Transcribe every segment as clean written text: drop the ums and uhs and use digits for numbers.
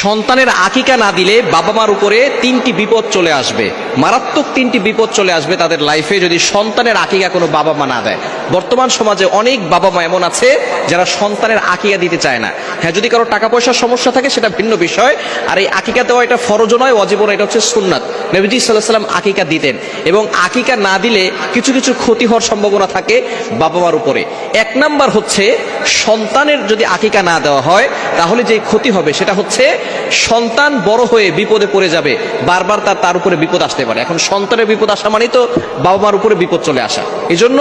সন্তানের আকিকা না দিলে বাবা মার উপরে তিনটি বিপদ চলে আসবে, মারাত্মক তিনটি বিপদ চলে আসবে তাদের লাইফে যদি সন্তানের আকিকা কোনো বাবা মা না দেয়। বর্তমান সমাজে অনেক বাবা মা এমন আছে যারা সন্তানের আকিকা দিতে চায় না। হ্যাঁ, যদি কারো টাকা পয়সার সমস্যা থাকে সেটা ভিন্ন বিষয়, আর এই আকিকা দেওয়া এটা ফরজ নয়, ওয়াজিব নয়, এটা হচ্ছে সুন্নাত। নবীজি সাল্লাল্লাহু আলাইহি ওয়াসাল্লাম আকিকা দিতেন, এবং আকিকা না দিলে কিছু কিছু ক্ষতি হওয়ার সম্ভাবনা থাকে বাবা মার উপরে। এক নাম্বার হচ্ছে, সন্তানের যদি আকিকা না দেওয়া হয় তাহলে যে ক্ষতি হবে সেটা হচ্ছে সন্তান বড় হয়ে বিপদে পড়ে যাবে, বারবার তার উপরে বিপদ আসতে পারে। এখন সন্তানের বিপদ আসা মানেই তো বাবা মার উপরে বিপদ চলে আসা। এজন্য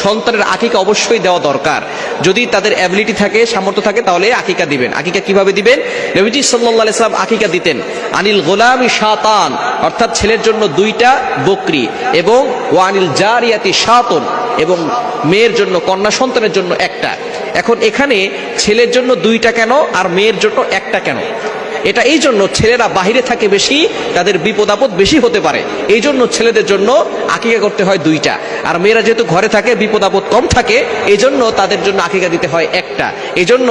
সন্তানের আকিকা অবশ্যই দেওয়া দরকার। যদি তাদের অ্যাবিলিটি থাকে, সামর্থ্য থাকে, তাহলে আকিকা দিবেন। আকিকা কিভাবে দিবেন? নবীজি সাল্লাল্লাহু আলাইহি ওয়াসাল্লাম আকিকা দিতেন আনিল গোলামি শাতান, অর্থাৎ ছেলের জন্য 2টা বকরি, এবং ওয়ানিল জারিয়াতি শাতুন, এবং মেয়ের জন্য, কন্যা সন্তানের জন্য 1টা। এখন এখানে ছেলের জন্য 2টা কেন আর মেয়ের জন্য 1টা কেন? এটা এই জন্য, ছেলেরা বাহিরে থাকে বেশি, তাদের বিপদ আপদ বেশি হতে পারে, এই জন্য ছেলেদের জন্য আকিকা করতে হয় 2টা। আর মেয়েরা যেহেতু ঘরে থাকে, বিপদ আপদ কম থাকে, এই জন্য তাদের জন্য আকিকা দিতে হয় 1টা। এই জন্য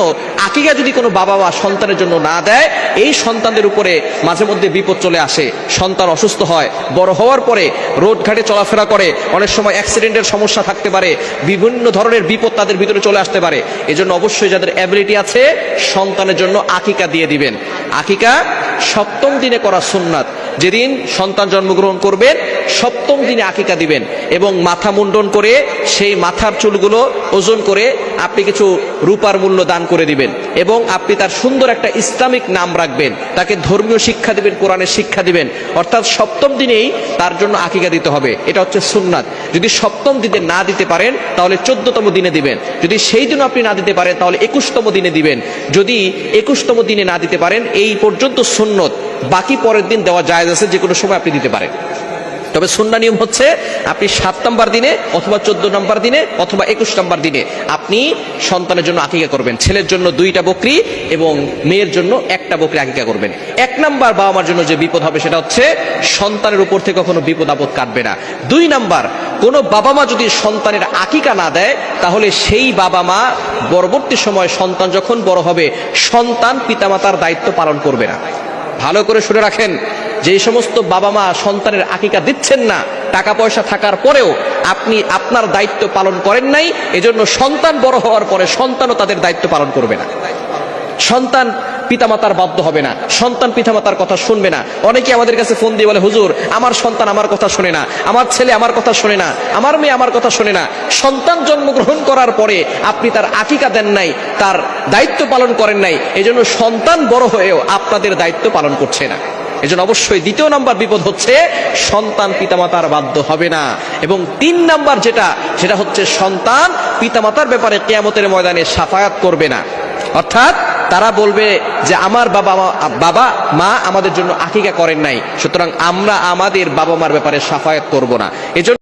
আকিকা যদি কোনো বাবা মা সন্তানের জন্য না দেয়, এই সন্তানদের উপরে মাঝে মধ্যে বিপদ চলে আসে। সন্তান অসুস্থ হয়, বড় হওয়ার পরে রোড ঘাটে চলাফেরা করে, অনেক সময় অ্যাক্সিডেন্টের সমস্যা থাকতে পারে, বিভিন্ন ধরনের বিপদ তাদের ভিতরে চলে আসতে পারে। এজন্য অবশ্যই যাদের অ্যাবিলিটি আছে সন্তানের জন্য আকিকা দিয়ে দিবেন। আকিকা 7ম দিনে করা সুন্নাত। যেদিন সন্তান জন্মগ্রহণ করবেন 7ম দিনে আকিকা দিবেন, এবং মাথা মুন্ডন করে সেই মাথার চুলগুলো ওজন করে আপনি কিছু রূপার মূল্য দান করে দিবেন, এবং আপনি তার সুন্দর একটা ইসলামিক নাম রাখবেন, তাকে ধর্মীয় শিক্ষা দিবেন, কোরআনের শিক্ষা দিবেন। অর্থাৎ 7ম দিনেই তার জন্য আকিকা দিতে হবে, এটা হচ্ছে সুন্নাত। যদি 7ম দিনে না দিতে পারেন তাহলে 14তম দিনে দিবেন। যদি সেই দিনও আপনি না দিতে পারেন তাহলে 21তম দিনে দিবেন। যদি 21তম দিনে না দিতে পারেন, এই পর্যন্ত সুন্নত, বাকি পরের দিন দেওয়া জায়েজ আছে, যে কোনো সময় আপনি দিতে পারেন। তবে সুন্নাহ নিয়ম হচ্ছে আপনি 7 নম্বর দিনে অথবা 14 নম্বর দিনে অথবা 21 নম্বর দিনে আপনি সন্তানের জন্য আকিকা করবেন। ছেলের জন্য 2টা বকরি এবং মেয়ের জন্য 1টা বকরি আকিকা করবেন। 1 নাম্বার বাবা মার জন্য যে বিপদ হবে সেটা হচ্ছে সন্তানের উপর থেকে কখনো বিপদ আপদ কাটবে না। 2 নাম্বার, কোনো বাবা মা যদি সন্তানের আকিকা না দেয় তাহলে সেই বাবা মা পরবর্তী সময় সন্তান যখন বড় হবে, সন্তান পিতামাতার দায়িত্ব পালন করবে না। ভালো করে শুনে রাখেন, যে সমস্ত বাবা মা সন্তানের আকিকা দিচ্ছেন না, টাকা পয়সা থাকার পরেও আপনি আপনার দায়িত্ব পালন করেন নাই, এজন্য সন্তান বড় হওয়ার পরে সন্তানও তাদের দায়িত্ব পালন করবে না। সন্তান পিতামাতার বাধ্য হবে না, সন্তান পিতামাতার কথা শুনবে না। অনেকে আমাদের কাছে ফোন দিয়ে বলে, হুজুর আমার সন্তান আমার কথা শোনে না, আমার ছেলে আমার কথা শোনে না, আমার মেয়ে আমার কথা শোনে না। সন্তান জন্মগ্রহণ করার পরে আপনি তার আকিকা দেন নাই, তার দায়িত্ব পালন করেন নাই, এজন্য সন্তান বড় হয়েও আপনাদের দায়িত্ব পালন করছে না। এজন্য অবশ্যই 2 নম্বর বিপদ হচ্ছে সন্তান পিতামাতার বাধ্য হবে না। এবং 3 নাম্বার সেটা হচ্ছে সন্তান পিতামাতার ব্যাপারে কিয়ামতের ময়দানে শাফায়াত করবে না। অর্থাৎ তারা বলবে যে আমার বাবা মা আমাদের জন্য আকিকা করেন নাই, সুতরাং আমরা আমাদের বাবা মার ব্যাপারে শাফায়াত করব না। এজন্য